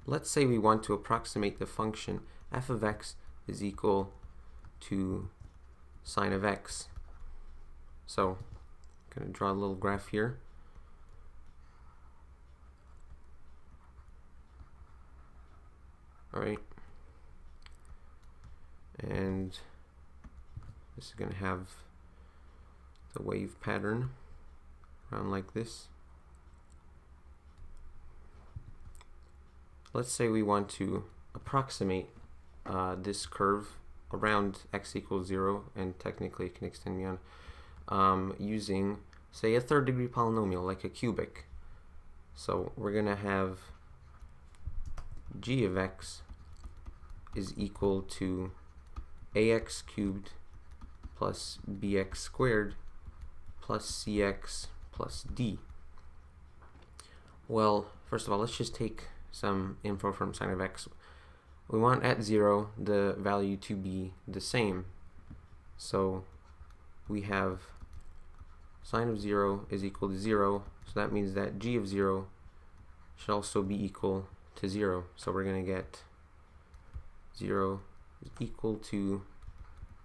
let's say we want to approximate the function f of x is equal to sine of x. So I'm going to draw a little graph here. Alright, and this is going to have the wave pattern around like this. Let's say we want to approximate this curve around x equals 0, and technically it can extend beyond, using, say, a third degree polynomial like a cubic. So we're going to have g of x is equal to ax cubed plus bx squared plus cx plus d. Well, first of all, let's just take some info from sine of x. We want at 0 the value to be the same. So we have sine of 0 is equal to 0. So that means that g of 0 should also be equal to 0. So we're going to get 0 is equal to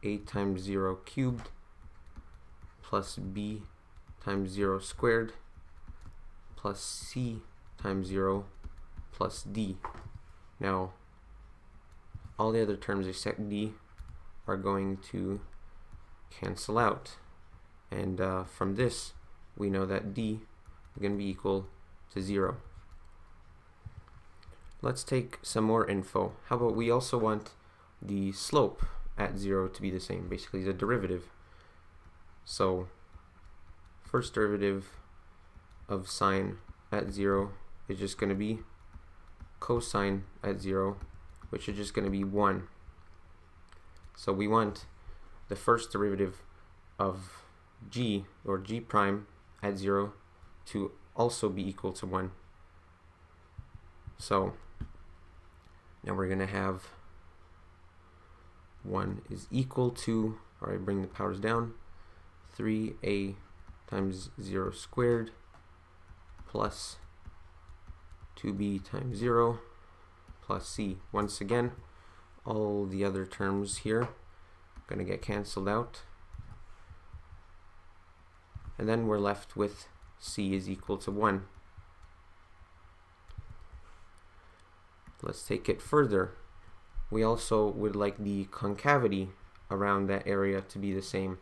a times 0 cubed plus b times 0 squared plus c times 0 plus d. Now, all the other terms except d are going to cancel out. And from this, we know that d is going to be equal to 0. Let's take some more info. How about we also want the slope at 0 to be the same, basically the derivative. So first derivative of sine at 0 is just going to be cosine at 0, which is just going to be 1. So we want the first derivative of g, or g prime, at 0 to also be equal to 1. So now we're going to have 1 is equal to, or I bring the powers down, 3a times 0 squared plus 2b times 0 plus c. Once again, all the other terms here are going to get cancelled out. And then we're left with c is equal to 1. Let's take it further. We also would like the concavity around that area to be the same.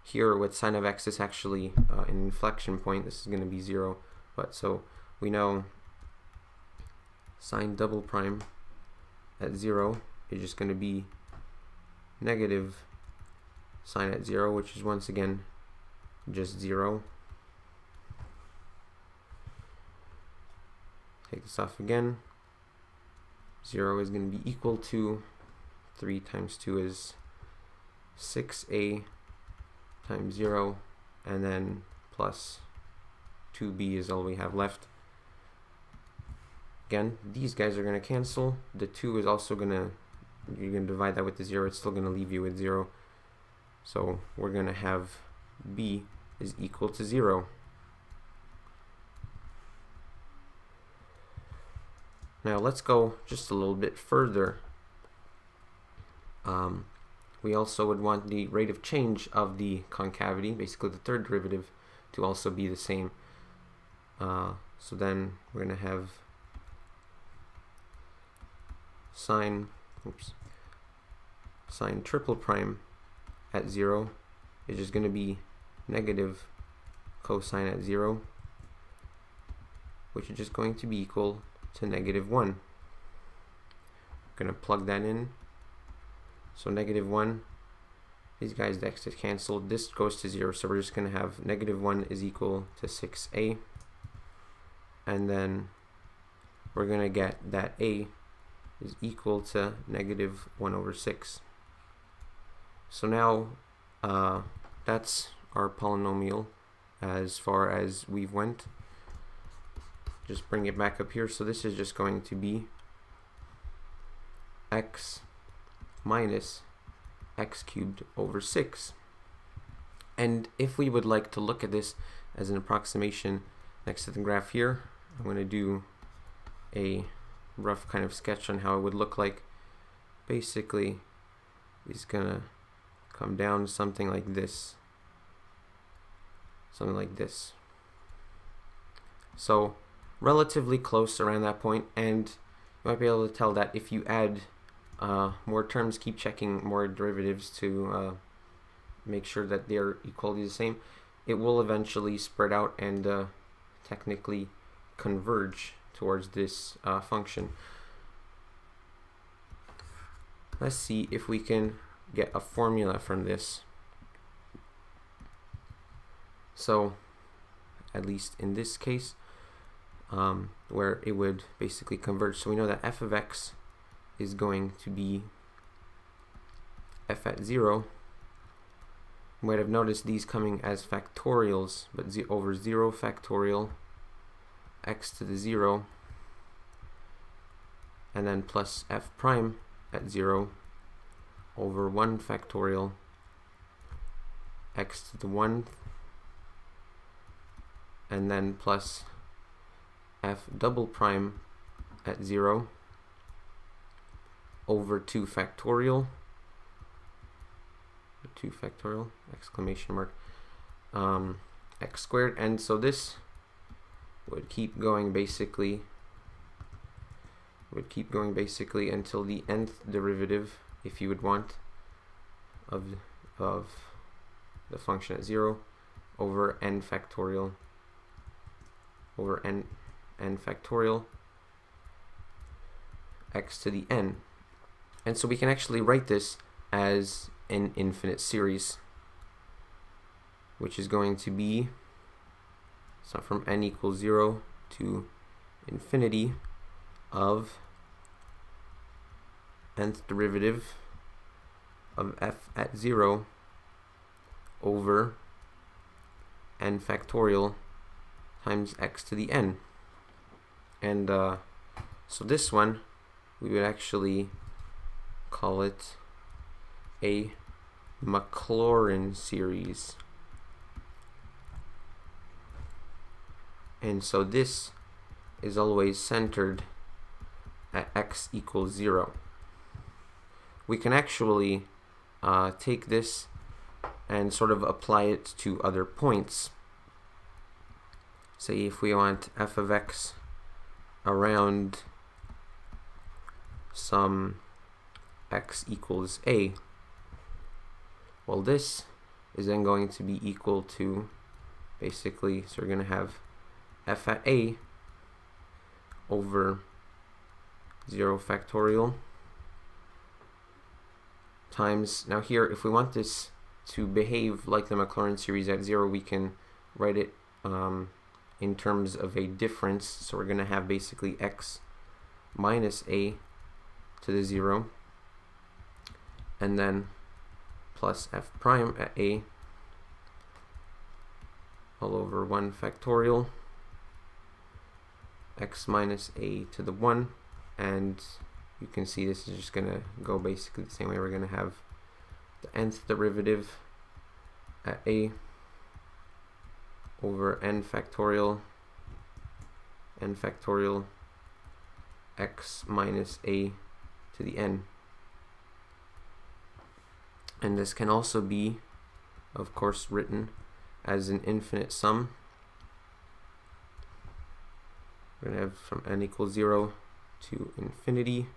Here with sine of x is actually an inflection point. This is going to be 0. But so we know sine double prime at 0 is just going to be negative sine at 0, which is once again just 0. Take this off again. 0 is going to be equal to 3 times 2 is 6a times 0, and then plus 2b is all we have left. Again, these guys are going to cancel. The 2 is also going to, you're going to divide that with the 0, it's still going to leave you with 0. So we're going to have b is equal to 0. Now let's go just a little bit further. We also would want the rate of change of the concavity, basically the third derivative, to also be the same. So then we're going to have sine triple prime at 0 is just going to be negative cosine at 0, which is just going to be equal to negative 1. I'm going to plug that in. So negative 1, these guys next to cancel, this goes to 0, so we're just going to have negative 1 is equal to 6a, and then we're going to get that a is equal to negative 1 over 6. So now that's our polynomial as far as we've went. Just bring it back up here. So this is just going to be x minus x cubed over 6. And if we would like to look at this as an approximation next to the graph here, I'm going to do a rough kind of sketch on how it would look like. Basically, it's gonna come down something like this. Something like this. So relatively close around that point, and you might be able to tell that if you add more terms, keep checking more derivatives to make sure that they're equally the same, it will eventually spread out and technically converge towards this function. Let's see if we can get a formula from this. So, at least in this case, where it would basically converge. So we know that f of x is going to be f at 0. You might have noticed these coming as factorials, but over 0 factorial x to the 0, and then plus f prime at 0 over 1 factorial x to the 1, and then plus f double prime at 0 over 2 factorial, exclamation mark, x squared. And so this would keep going basically until the nth derivative, if you would want, of the function at 0 over n factorial over n factorial x to the n. And so we can actually write this as an infinite series, which is going to be, so from n equals 0 to infinity of nth derivative of f at 0 over n factorial times x to the n. And so this one, we would actually call it a Maclaurin series. And so this is always centered at x equals 0. We can actually take this and sort of apply it to other points. Say if we want f of x around some x equals a, well, this is then going to be equal to, basically, so we're going to have f at a over 0 factorial times, now here, if we want this to behave like the Maclaurin series at 0, we can write it in terms of a difference. So we're going to have basically x minus a to the 0, and then plus f prime at a all over 1 factorial x minus a to the 1, and you can see this is just going to go basically the same way. We're going to have the nth derivative at a over n factorial x minus a to the n. And this can also be, of course, written as an infinite sum. We're going to have from n equals 0 to infinity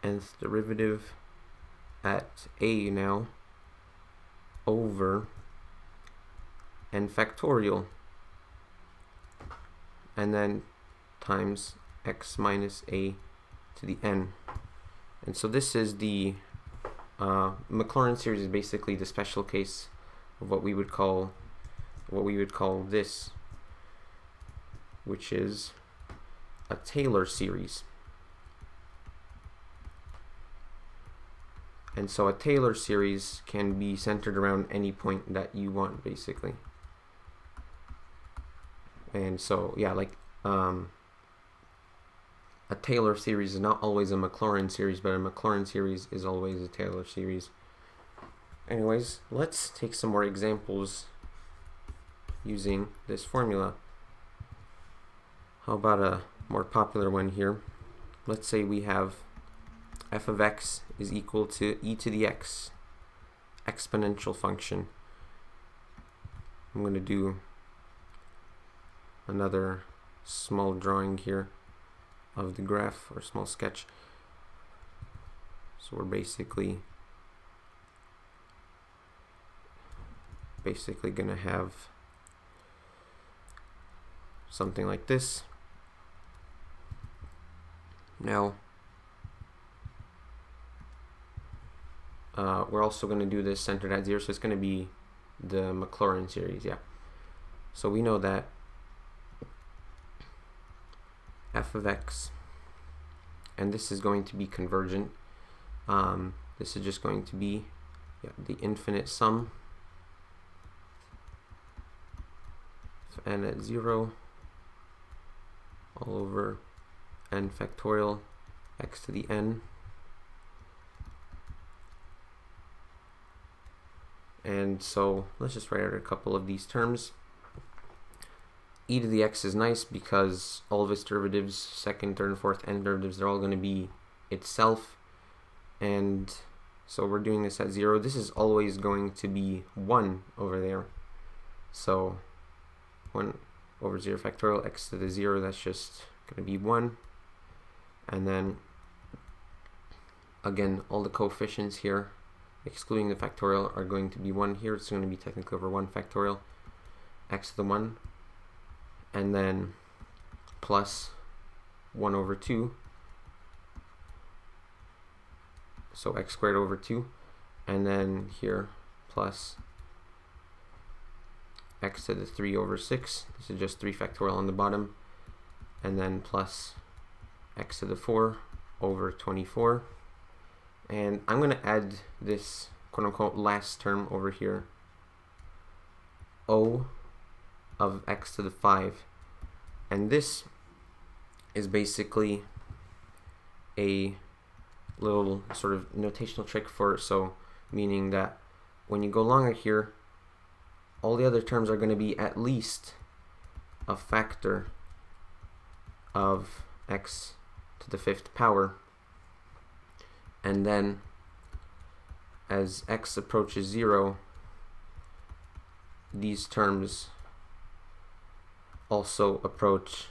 nth derivative at a now over n factorial, and then times x minus a to the n. And so this is the Maclaurin series is basically the special case of what we would call this, which is a Taylor series. And so a Taylor series can be centered around any point that you want, basically. And so, yeah, like a Taylor series is not always a Maclaurin series, but a Maclaurin series is always a Taylor series. Anyways, let's take some more examples using this formula. How about a more popular one here? Let's say we have f of x is equal to e to the x exponential function. I'm going to do another small drawing here of the graph, or small sketch. So we're basically going to have something like this. Now we're also going to do this centered at 0, so it's going to be the Maclaurin series, yeah. So we know that f of x, and this is going to be convergent. This is just going to be the infinite sum of n at 0 all over n factorial x to the n. And so let's just write out a couple of these terms. E to the x is nice because all of its derivatives, second, third, and fourth, n derivatives, they're all going to be itself. And so we're doing this at 0. This is always going to be 1 over there. So 1 over 0 factorial x to the 0, that's just going to be 1. And then again, all the coefficients here, excluding the factorial, are going to be 1 here. It's going to be technically over 1 factorial x to the 1. And then plus 1 over 2. So x squared over 2. And then here plus x to the 3 over 6. This is just 3 factorial on the bottom. And then plus x to the 4 over 24. And I'm going to add this quote-unquote last term over here, O of x to the 5. And this is basically a little sort of notational trick for, so meaning that when you go longer here, all the other terms are going to be at least a factor of x to the 5th power. And then as x approaches 0, these terms also approach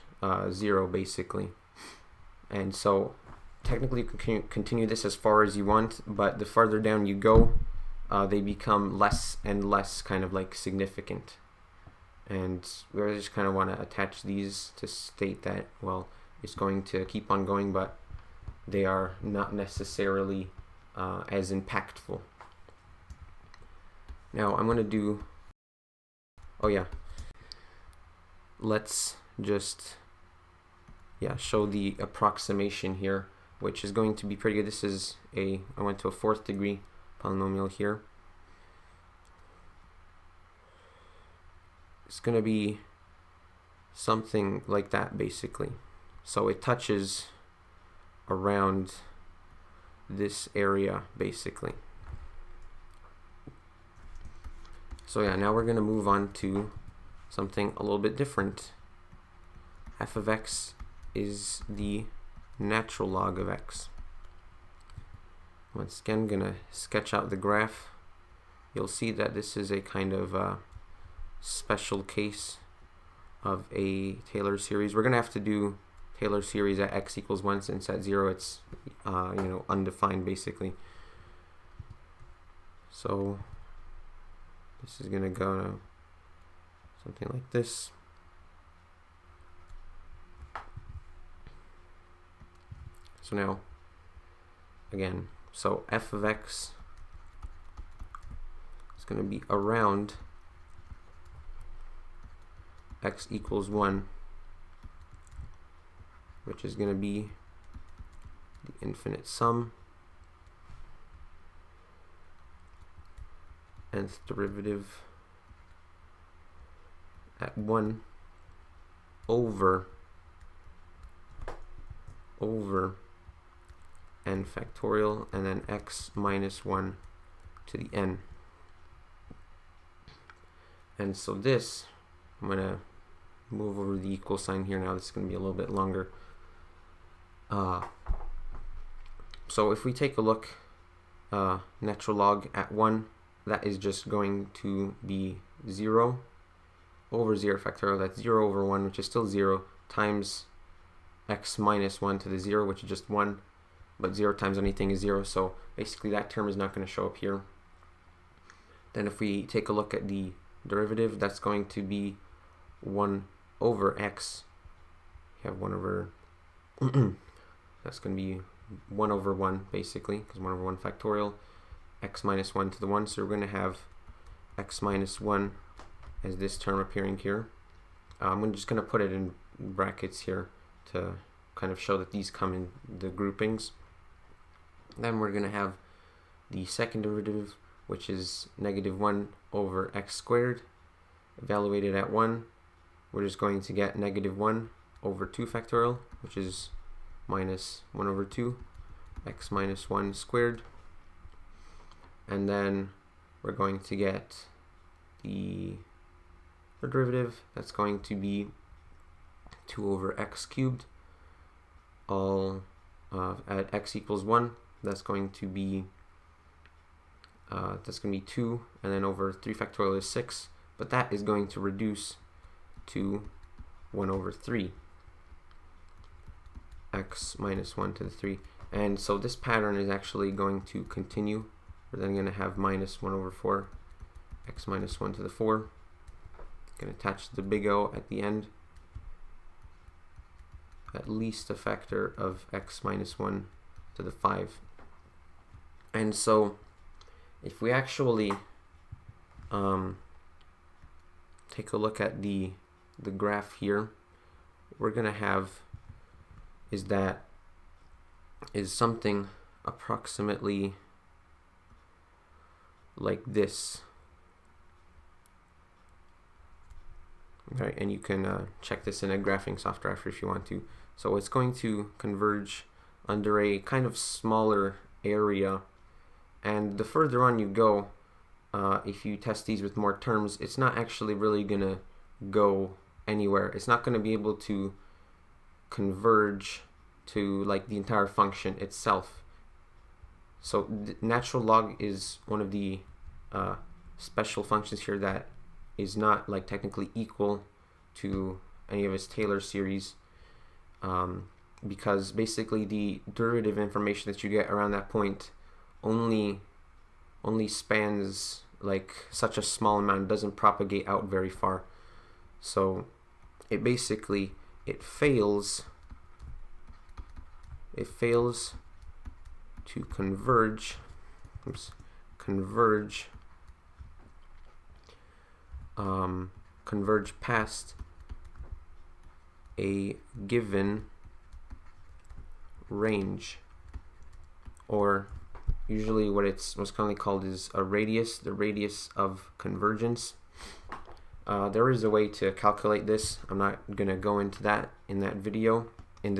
0 basically. And so technically you can continue this as far as you want, but the farther down you go, they become less and less kind of like significant. And we just kind of want to attach these to state that, well, it's going to keep on going, but they are not necessarily as impactful. Now I'm going to do, let's just show the approximation here, which is going to be pretty good. This is I went to a 4th degree polynomial here. It's going to be something like that basically. So it touches around this area basically. So now we're going to move on to something a little bit different. F of x is the natural log of x. Once again, I'm going to sketch out the graph. You'll see that this is a kind of special case of a Taylor series. We're going to have to do Taylor series at x equals 1, since at 0 it's undefined basically. So this is going to go to something like this. So now, again, so f of x is going to be around x equals 1, which is going to be the infinite sum, nth derivative at 1 over n factorial, and then x minus 1 to the n. And so this, I'm going to move over the equal sign here now. This is going to be a little bit longer. So if we take a look, natural log at 1, that is just going to be 0 over 0 factorial. That's 0 over 1, which is still 0, times x minus 1 to the 0, which is just 1. But 0 times anything is 0, so basically that term is not going to show up here. Then if we take a look at the derivative, that's going to be 1 over x. We have 1 over, that's going to be 1 over 1 basically, because 1 over 1 factorial, x minus 1 to the 1, so we're going to have x minus 1 as this term appearing here. I'm just going to put it in brackets here to kind of show that these come in the groupings. Then we're going to have the second derivative, which is negative 1 over x squared. Evaluated at 1, we're just going to get negative 1 over 2 factorial, which is minus 1 over 2, x minus 1 squared. And then we're going to get the third derivative, that's going to be 2 over x cubed, all at x equals 1, that's going to be 2, and then over 3 factorial is 6, but that is going to reduce to 1 over 3, x minus 1 to the 3. And so this pattern is actually going to continue. We're then going to have minus 1 over 4, x minus 1 to the 4. Going to attach the big O at the end, at least a factor of x minus 1 to the 5. And so if we actually take a look at the graph here, we're going to have is something approximately like this. Okay, and you can check this in a graphing software after if you want to. So it's going to converge under a kind of smaller area, and the further on you go, if you test these with more terms, it's not actually really going to go anywhere. It's not going to be able to converge to like the entire function itself. So natural log is one of the special functions here that is not like technically equal to any of its Taylor series, because basically the derivative information that you get around that point only spans like such a small amount, it doesn't propagate out very far. So it basically fails to converge past a given range, or usually what it's most commonly called is a radius, the radius of convergence. There is a way to calculate this. I'm not going to go into that in this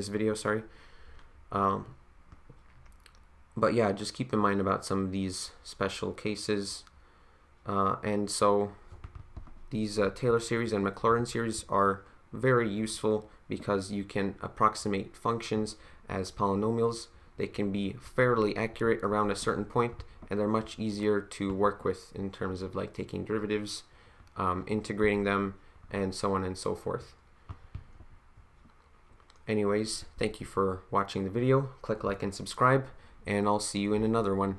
video, sorry. But yeah, just keep in mind about some of these special cases. And so these Taylor series and Maclaurin series are very useful because you can approximate functions as polynomials. They can be fairly accurate around a certain point, and they're much easier to work with in terms of like taking derivatives, integrating them, and so on and so forth. Anyways, thank you for watching the video. Click like and subscribe, and I'll see you in another one.